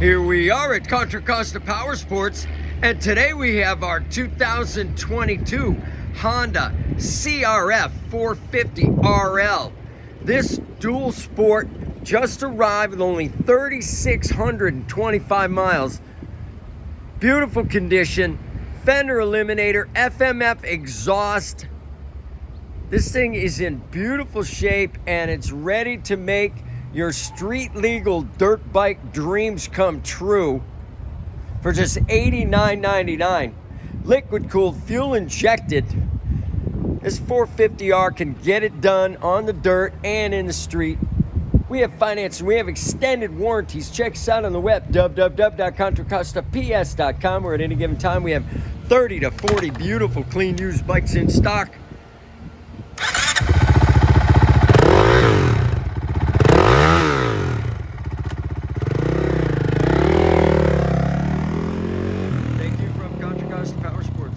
Here we are at Contra Costa Powersports, and today we have our 2022 Honda CRF450RL. This dual sport just arrived with only 3,625 miles. Beautiful condition, fender eliminator, FMF exhaust. This thing is in beautiful shape and it's ready to make your street legal dirt bike dreams come true for just $89.99. Liquid cooled, fuel injected. This 450R can get it done on the dirt and in the street. We have financing, we have extended warranties. Check us out on the web, www.contracostaps.com, where at any given time we have 30 to 40 beautiful clean used bikes in stock.